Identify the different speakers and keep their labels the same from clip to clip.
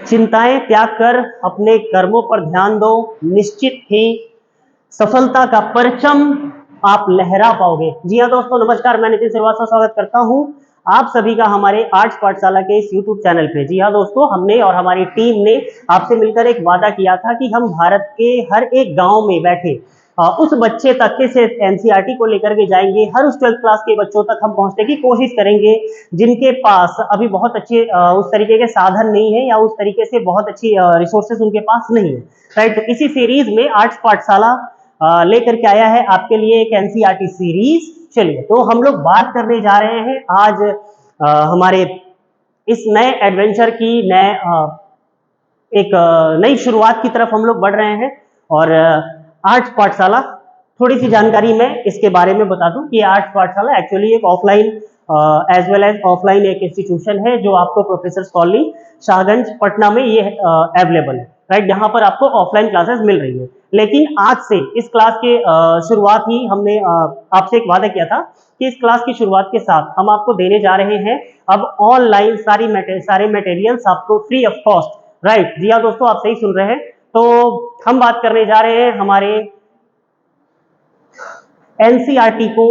Speaker 1: चिंताएं त्याग कर अपने कर्मों पर ध्यान दो, निश्चित ही सफलता का परचम आप लहरा पाओगे। जी हाँ दोस्तों, नमस्कार, मैं नितिन श्रीवास्तव स्वागत करता हूं आप सभी का हमारे आर्ट्स पाठशाला के इस यूट्यूब चैनल पे। जी हाँ दोस्तों, हमने और हमारी टीम ने आपसे मिलकर एक वादा किया था कि हम भारत के हर एक गांव में बैठे उस बच्चे तक के सिर्फ एनसीईआरटी को लेकर के जाएंगे। हर उस 12th क्लास के बच्चों तक हम पहुंचने की कोशिश करेंगे जिनके पास अभी बहुत अच्छे उस तरीके के साधन नहीं है या उस तरीके से बहुत अच्छी रिसोर्सेज उनके पास नहीं है। राइट, तो इसी सीरीज में आर्ट्स पाठशाला लेकर के आया है आपके लिए एक एनसीईआरटी सीरीज। चलिए, तो हम लोग बात करने जा रहे हैं आज हमारे इस नए एडवेंचर की एक नई शुरुआत की तरफ हम लोग बढ़ रहे हैं। और आर्ट्स पाठशाला, थोड़ी सी जानकारी मैं इसके बारे में बता दूं कि आर्ट्स पाठशाला एक्चुअली एक offline as well as offline एक इंस्टीट्यूशन है जो आपको प्रोफेसर कॉलोनी शाहगंज पटना में ये अवेलेबल है। राइट, यहाँ पर आपको ऑफलाइन क्लासेस मिल रही है। लेकिन आज से इस क्लास के शुरुआत ही हमने आपसे एक वादा किया था कि इस क्लास की शुरुआत के साथ हम आपको देने जा रहे हैं अब ऑनलाइन सारे मटेरियल्स आपको फ्री ऑफ कॉस्ट। राइट, जी हाँ दोस्तों, आप सही सुन रहे हैं। तो हम बात करने जा रहे हैं हमारे एनसीईआरटी को,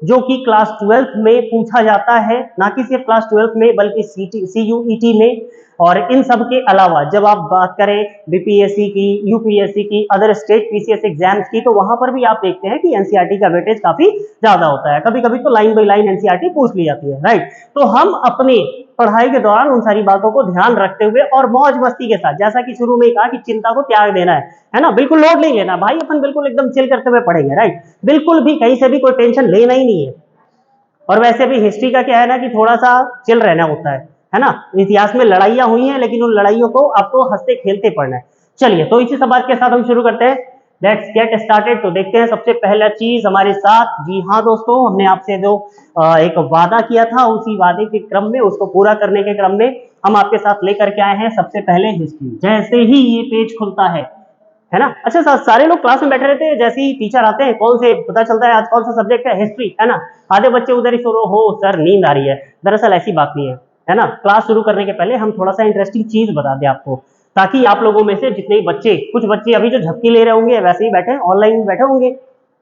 Speaker 1: जो कि क्लास 12th में पूछा जाता है, ना कि सिर्फ क्लास 12th में बल्कि CUET में। और इन सब के अलावा जब आप बात करें बीपीएससी की, यूपीएससी की, अदर स्टेट पीसीएस एग्जाम्स की, तो वहां पर भी आप देखते हैं कि एनसीईआरटी का वेटेज काफी ज्यादा होता है। कभी कभी तो लाइन बाई लाइन एनसीईआरटी पूछ ली जाती है। राइट, तो हम अपने पढ़ाई के दौरान उन सारी बातों को ध्यान रखते हुए और मौज मस्ती के साथ, जैसा कि शुरू में कहा कि चिंता को त्याग देना है ना, बिल्कुल लोड नहीं लेना भाई, अपन बिल्कुल एकदम चिल करते हुए पढ़ेंगे। राइट, बिल्कुल भी कहीं से भी कोई टेंशन लेना ही नहीं है। और वैसे भी हिस्ट्री का क्या है ना कि थोड़ा सा चिल रहना होता है ना। इतिहास में लड़ाइयां हुई हैं, लेकिन उन लड़ाइयों को आपको हंसते खेलते पढ़ना है। चलिए, तो इसी सब बात के साथ हम शुरू करते हैं। Let's get started. तो देखते हैं सबसे पहला चीज हमारे साथ। जी हाँ दोस्तों, हमने आपसे जो एक वादा किया था, उसी वादे के क्रम में, उसको पूरा करने के क्रम में हम आपके साथ लेकर के आए हैं सबसे पहले हिस्ट्री। जैसे ही ये पेज खुलता है ना। अच्छा, सारे लोग क्लास में बैठे रहते हैं, जैसे ही टीचर आते हैं कौन से पता चलता है आज कौन सा सब्जेक्ट है, हिस्ट्री, है ना। आधे बच्चे उधर ही सो हो सर नींद आ रही है। दरअसल ऐसी बात नहीं है ना। क्लास शुरू करने के पहले हम थोड़ा सा इंटरेस्टिंग चीज बता दें आपको, ताकि आप लोगों में से जितने बच्चे, कुछ बच्चे अभी जो झपकी ले रहे होंगे वैसे ही बैठे ऑनलाइन बैठे होंगे,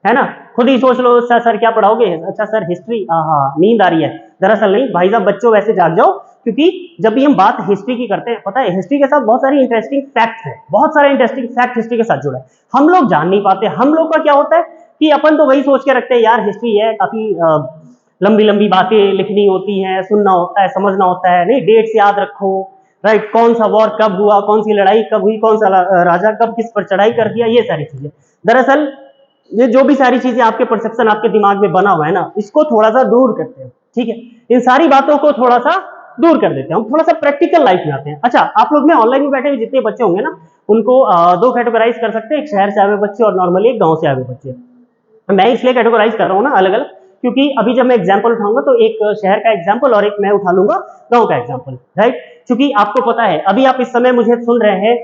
Speaker 1: है ना। खुद ही सोच लो सर क्या पढ़ाओगे, अच्छा सर हिस्ट्री, हाँ नींद आ रही है। दरअसल नहीं भाई साहब, बच्चों वैसे जाग जाओ, क्योंकि जब भी हम बात हिस्ट्री की करते हैं, पता है हिस्ट्री के साथ बहुत सारी इंटरेस्टिंग फैक्ट्स है, बहुत सारे इंटरेस्टिंग फैक्ट हिस्ट्री के साथ जुड़ा है, हम लोग जान नहीं पाते। हम लोग का क्या होता है कि अपन तो वही सोच के रखते हैं यार हिस्ट्री है, काफी लंबी लंबी बातें लिखनी होती हैं, सुनना होता है, समझना होता है, नहीं डेट्स याद रखो। राइट, कौन सा वॉर कब हुआ, कौन सी लड़ाई कब हुई, कौन सा राजा कब किस पर चढ़ाई कर दिया, ये सारी चीजें। दरअसल ये जो भी सारी चीजें आपके परसेप्शन आपके दिमाग में बना हुआ है ना, इसको थोड़ा सा दूर करते हैं। ठीक है, इन सारी बातों को थोड़ा सा दूर कर देते हैं, हम थोड़ा सा प्रैक्टिकल लाइफ में आते हैं। अच्छा, आप लोग में ऑनलाइन में बैठे हुए जितने बच्चे होंगे ना, उनको दो कैटेगराइज कर सकते हैं, एक शहर से आए हुए बच्चे और नॉर्मली एक गांव से आए हुए बच्चे। मैं इसलिए कैटेगराइज कर रहा हूँ ना अलग अलग, क्योंकि अभी जब मैं एग्जाम्पल उठाऊंगा तो एक शहर का एग्जाम्पल और एक मैं उठा लूंगा गांव का एग्जाम्पल। राइट, क्योंकि आपको पता है अभी आप इस समय मुझे सुन रहे हैं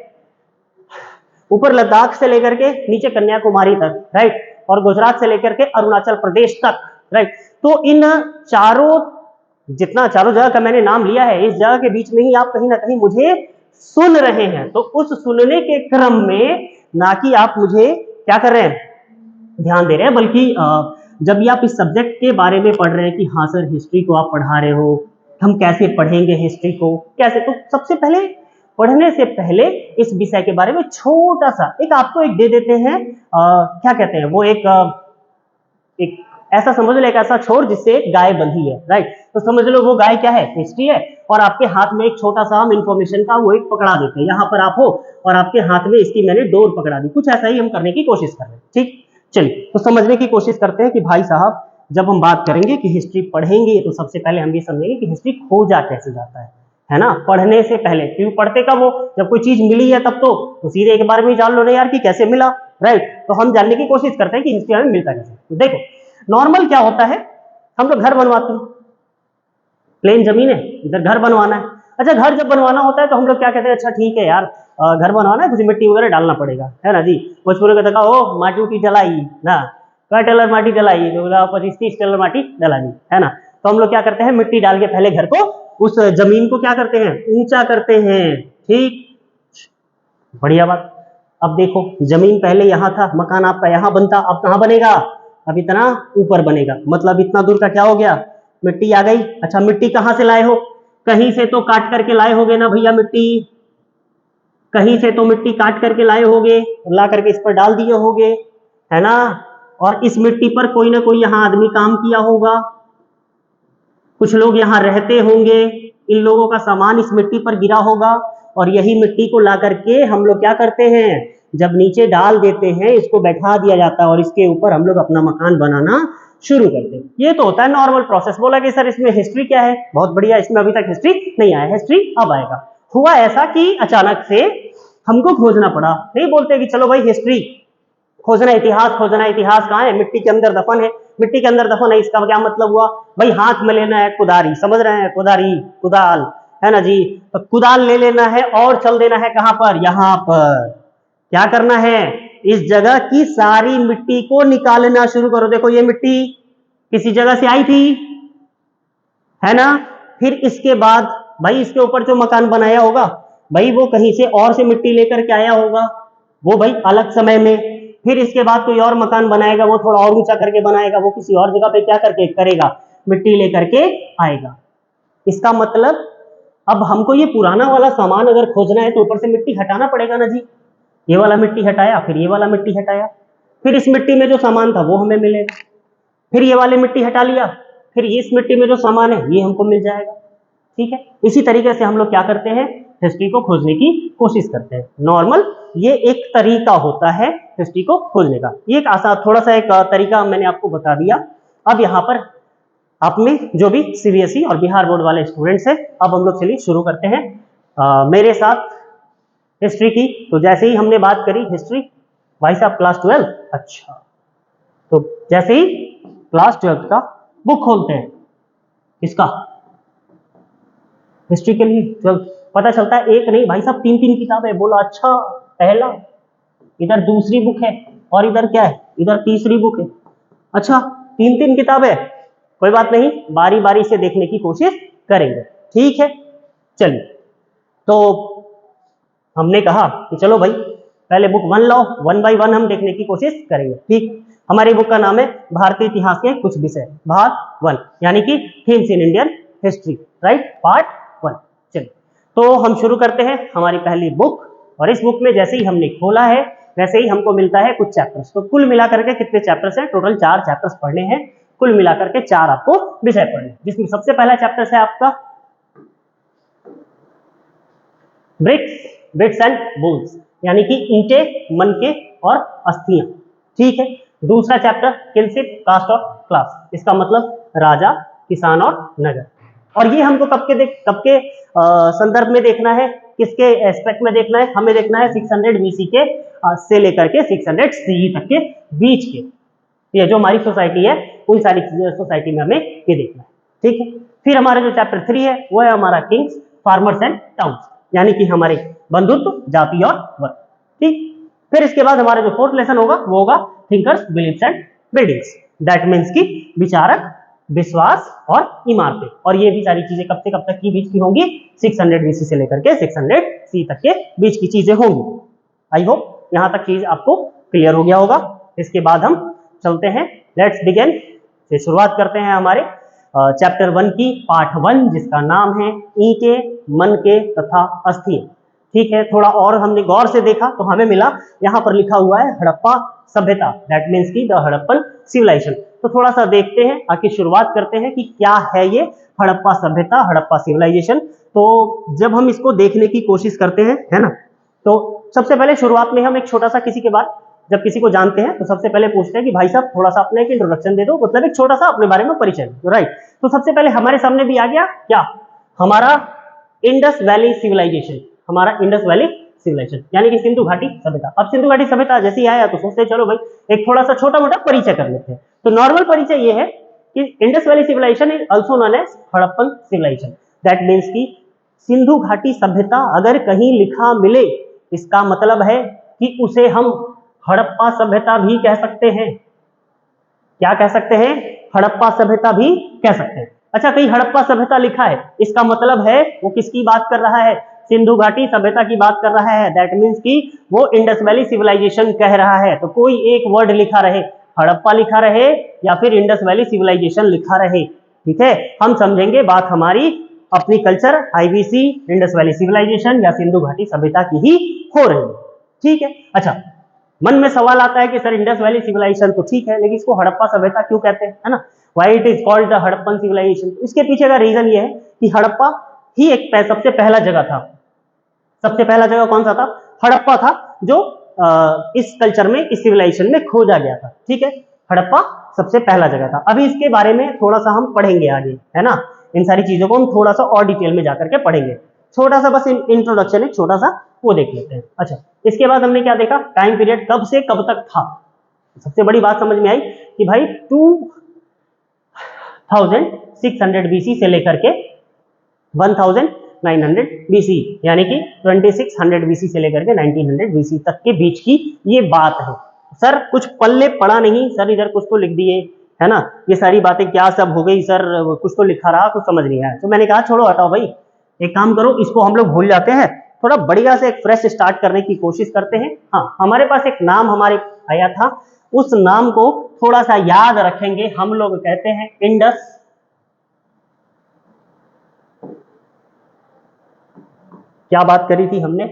Speaker 1: ऊपर लद्दाख से लेकर के नीचे कन्याकुमारी तक, राइट, और गुजरात से लेकर के अरुणाचल प्रदेश तक। राइट, तो इन चारों जगह का मैंने नाम लिया है, इस जगह के बीच में ही आप कहीं ना कहीं मुझे सुन रहे हैं। तो उस सुनने के क्रम में ना कि आप मुझे क्या कर रहे हैं, ध्यान दे रहे हैं, बल्कि जब भी आप इस सब्जेक्ट के बारे में पढ़ रहे हैं कि हाँ सर हिस्ट्री को आप पढ़ा रहे हो, हम कैसे पढ़ेंगे हिस्ट्री को, कैसे, तो सबसे पहले पढ़ने से पहले इस विषय के बारे में छोटा सा एक आपको एक दे देते हैं, क्या कहते हैं वो, एक ऐसा समझ लो, एक ऐसा छोर जिससे एक गाय बंधी है। राइट, तो समझ लो वो गाय क्या है, हिस्ट्री है, और आपके हाथ में एक छोटा सा हम इंफॉर्मेशन का वो एक पकड़ा देते हैं, यहाँ पर आप हो और आपके हाथ में इसकी मैंने डोर पकड़ा दी, कुछ ऐसा ही हम करने की कोशिश कर रहे हैं। ठीक, चलिए तो समझने की कोशिश करते हैं कि भाई साहब जब हम बात करेंगे कि हिस्ट्री पढ़ेंगे तो सबसे पहले हम ये समझेंगे कि हिस्ट्री खोजा कैसे जाता है ना, पढ़ने से पहले। क्योंकि पढ़ते कब हो, जब कोई चीज मिली है तब तो सीधे एक बार में जान लो ना यार कि कैसे मिला। राइट, तो हम जानने की कोशिश करते हैं कि हिस्ट्री हमें मिलता कैसे। तो देखो नॉर्मल क्या होता है, हम लोग घर बनवाते हैं, प्लेन जमीन है, इधर घर बनवाना है। अच्छा, घर जब बनवाना होता है तो हम लोग क्या कहते हैं, अच्छा ठीक है यार घर बनवाना है, कुछ मिट्टी वगैरह डालना पड़ेगा, है ना जी। भोजपुरी का देखा ओ माटी उटी डलाई ना, क्या टेलर माटी डलाई, 25-30 टेलर माटी डला दी, है ना। तो हम लोग क्या करते हैं, मिट्टी डाल के पहले घर को, उस जमीन को क्या करते हैं, ऊंचा करते हैं। ठीक, बढ़िया बात। अब देखो, जमीन पहले यहाँ था, मकान आपका यहाँ बनता, अब कहाँ बनेगा? अब इतना ऊपर बनेगा, मतलब इतना दूर का क्या हो गया? मिट्टी आ गई। अच्छा, मिट्टी कहाँ से लाए हो? कहीं से तो काट करके लाए होगे ना भैया मिट्टी, कहीं से तो मिट्टी काट करके लाए होगे, ला करके इस पर डाल दिए होगे, है ना? और इस मिट्टी पर कोई ना कोई यहाँ आदमी काम किया होगा, कुछ लोग यहाँ रहते होंगे, इन लोगों का सामान इस मिट्टी पर गिरा होगा, और यही मिट्टी को ला करके हम लोग क्या करते हैं, जब नीचे डाल देते हैं, इसको बैठा दिया जाता है और इसके ऊपर हम लोग अपना मकान बनाना शुरू करते हैं। ये तो होता है नॉर्मल प्रोसेस। बोला कि सर इसमें हिस्ट्री क्या है? बहुत बढ़िया, इसमें अभी तक हिस्ट्री नहीं आया, हिस्ट्री अब आएगा। हुआ ऐसा कि अचानक से हमको खोजना पड़ा। नहीं बोलते कि चलो भाई हिस्ट्री खोजना, इतिहास खोजना। इतिहास कहाँ है? मिट्टी के अंदर दफन है। मिट्टी के अंदर दफन है, इसका क्या मतलब हुआ भाई? हाथ में लेना है कुदारी, समझ रहे हैं? कुदारी, कुदाल, है ना जी? तो कुदाल ले लेना है और चल देना है कहां पर? यहां पर। क्या करना है? इस जगह की सारी मिट्टी को निकालना शुरू करो। देखो ये मिट्टी किसी जगह से आई थी, है ना? फिर इसके बाद भाई इसके ऊपर जो मकान बनाया होगा, भाई वो कहीं से और से मिट्टी लेकर के आया होगा, वो भाई अलग समय में। फिर इसके बाद कोई और मकान बनाएगा, वो थोड़ा और ऊंचा करके बनाएगा, वो किसी और जगह पे क्या करके करेगा? मिट्टी लेकर के आएगा। इसका मतलब अब हमको ये पुराना वाला सामान अगर खोजना है तो ऊपर से मिट्टी हटाना पड़ेगा ना जी। ये वाला मिट्टी हटाया, फिर ये वाला मिट्टी हटाया, फिर इस मिट्टी में जो सामान था वो हमें मिलेगा, फिर ये वाली मिट्टी हटा लिया, फिर इस मिट्टी में जो सामान है ये हमको मिल जाएगा। ठीक है, इसी तरीके से हम लोग क्या करते हैं? हिस्ट्री को खोजने की कोशिश करते हैं। नॉर्मल ये एक तरीका होता है हिस्ट्री को खोजने का। ये एक आसान थोड़ा सा एक तरीका मैंने आपको बता दिया। अब यहाँ पर आपने जो भी सीबीएसई और बिहार बोर्ड वाले स्टूडेंट्स हैं, अब हम लोग चलिए शुरू करते हैं मेरे साथ हिस्ट्री की। तो जैसे ही हमने बात करी हिस्ट्री, भाई साहब क्लास 12, अच्छा, तो जैसे ही क्लास 12 का बुक खोलते हैं, इसका हिस्ट्री के लिए 12 पता चलता है एक नहीं भाई साहब 3-3 किताबें। बोला अच्छा, पहला, इधर दूसरी बुक है, और इधर क्या है? इधर तीसरी बुक है। अच्छा, 3-3 किताबें, कोई बात नहीं, बारी बारी से देखने की कोशिश करेंगे। ठीक है, चलिए। तो हमने कहा कि चलो भाई पहले बुक 1 लो, 1 बाय 1 हम देखने की कोशिश करेंगे। ठीक, हमारी बुक का नाम है भारतीय इतिहास के कुछ विषय, भाग 1, यानी कि themes in Indian history, right, part 1। चलिए, तो हम शुरू करते हैं हमारी पहली बुक। और इस बुक में जैसे ही हमने खोला है वैसे ही हमको मिलता है कुछ चैप्टर्स। तो कुल मिलाकर के कितने चैप्टर्स हैं? टोटल 4 चैप्टर्स पढ़ने हैं, कुल मिलाकर के 4 आपको विषय पढ़ने, जिसमें सबसे पहला चैप्टर है आपका ब्रिक्स, बिट्स एंड बोन्स, यानी कि ईंटे, मनके और अस्थियां। ठीक है, दूसरा चैप्टर किनशिप, कास्ट और क्लास, इसका मतलब राजा, किसान और नगर। और ये हमको कब के संदर्भ में देखना है, किसके एस्पेक्ट में देखना है? हमें देखना है 600 बीसी के से लेकर के 600 सीई तक के बीच के, ये जो हमारी सोसाइटी है उन सारी सोसाइटी में हमें ये देखना है। ठीक है, फिर हमारा जो चैप्टर 3 है वो है हमारा किंग्स, फार्मर्स एंड टाउन्स, यानी कि हमारे बंधुत्व, जाति और वर्ग। ठीक, फिर इसके बाद हमारा जो 4th लेसन होगा वो होगा thinkers, beliefs and buildings, that means की विचारक, विश्वास और इमारतें। और ये भी सारी चीजें कब से कब तक की बीच की होंगी? 600 बीसी से लेकर के 600 सी तक के बीच की चीजें होंगी। आई होप यहां तक चीज आपको क्लियर हो गया होगा। इसके बाद हम चलते हैं, लेट्स बिगिन, से शुरुआत करते हैं हमारे चैप्टर 1 की, पार्ट 1, जिसका नाम है ईंटे, मनके तथा अस्थियां। ठीक है, थोड़ा और हमने गौर से देखा तो हमें मिला यहाँ पर लिखा हुआ है हड़प्पा सभ्यता, दैट मीन्स की द हड़प्पन सिविलाइजेशन। तो थोड़ा सा देखते हैं, आखिर शुरुआत करते हैं कि क्या है ये हड़प्पा सभ्यता, हड़प्पा सिविलाइजेशन। तो जब हम इसको देखने की कोशिश करते हैं, है ना, तो सबसे पहले शुरुआत में हम एक छोटा सा किसी के बाद जब किसी को जानते हैं तो सबसे पहले पूछते हैं कि भाई साहब थोड़ा सा अपना एक इंट्रोडक्शन दे दो, मतलब एक छोटा सा अपने बारे में परिचय दो, राइट। तो सबसे पहले हमारे सामने भी आ गया क्या? हमारा इंडस वैली सिविलाइजेशन, हमारा इंडस वैली सिविलाइजेशन यानी कि सिंधु घाटी सभ्यता। अब सिंधु घाटी सभ्यता जैसे ही आया तो सोचते चलो भाई एक थोड़ा सा छोटा मोटा परिचय कर लेते हैं। तो नॉर्मल परिचय ये है कि Indus valley civilisation is also known as Harappan civilisation, that means की सिंधु घाटी सभ्यता अगर कहीं लिखा मिले इसका मतलब है कि उसे हम हड़प्पा सभ्यता भी कह सकते हैं। क्या कह सकते हैं? हड़प्पा सभ्यता भी कह सकते हैं। अच्छा, कहीं हड़प्पा सभ्यता लिखा है, इसका मतलब है वो किसकी बात कर रहा है? सिंधु घाटी सभ्यता की बात कर रहा है, दैट मीन्स कि वो इंडस वैली सिविलाइजेशन कह रहा है। तो कोई एक वर्ड लिखा रहे, हड़प्पा लिखा रहे या फिर इंडस वैली सिविलाइजेशन लिखा रहे, ठीक है, हम समझेंगे बात हमारी अपनी culture, IVC, Indus valley civilisation या सिंधु घाटी सभ्यता की ही हो रही है, ठीक है। अच्छा, मन में सवाल आता है कि सर इंडस वैली सिविलाइजेशन तो ठीक है, लेकिन इसको हड़प्पा सभ्यता क्यों कहते हैं, है ना, why it is called the Harappan civilisation. इसके पीछे का रीजन ये है कि हड़प्पा ही एक सबसे पहला जगह था। सबसे पहला जगह कौन सा था? हड़प्पा था, जो इस कल्चर में, इस सिविलाइजेशन में खोजा गया था, ठीक है। हड़प्पा सबसे पहला जगह था। अभी इसके बारे में थोड़ा सा हम पढ़ेंगे आगे, है ना, इन सारी चीजों को हम थोड़ा सा और डिटेल में जाकर के पढ़ेंगे। छोटा सा बस इंट्रोडक्शन है, छोटा सा वो देख लेते हैं। अच्छा, इसके बाद हमने क्या देखा, टाइम पीरियड कब से कब तक था। सबसे बड़ी बात समझ में आई कि भाई 2600 बीसी से लेकर के 1900 बीसी, यानी कि 2600 बीसी से लेकर के 1900 बीसी तक के बीच की ये बात है। सर कुछ पल्ले पड़ा नहीं, सर इधर कुछ तो लिख दिए, है ना, ये सारी बातें क्या सब हो गई सर, कुछ तो लिखा रहा, कुछ समझ नहीं आया। तो मैंने कहा छोड़ो हटाओ भाई, एक काम करो, इसको हम लोग भूल जाते हैं, थोड़ा बढ़िया से एक फ्रेश स्टार्ट करने की कोशिश करते हैं। हाँ, हमारे पास एक नाम हमारे आया था, उस नाम को थोड़ा सा याद रखेंगे। हम लोग कहते हैं इंडस, क्या बात करी थी हमने,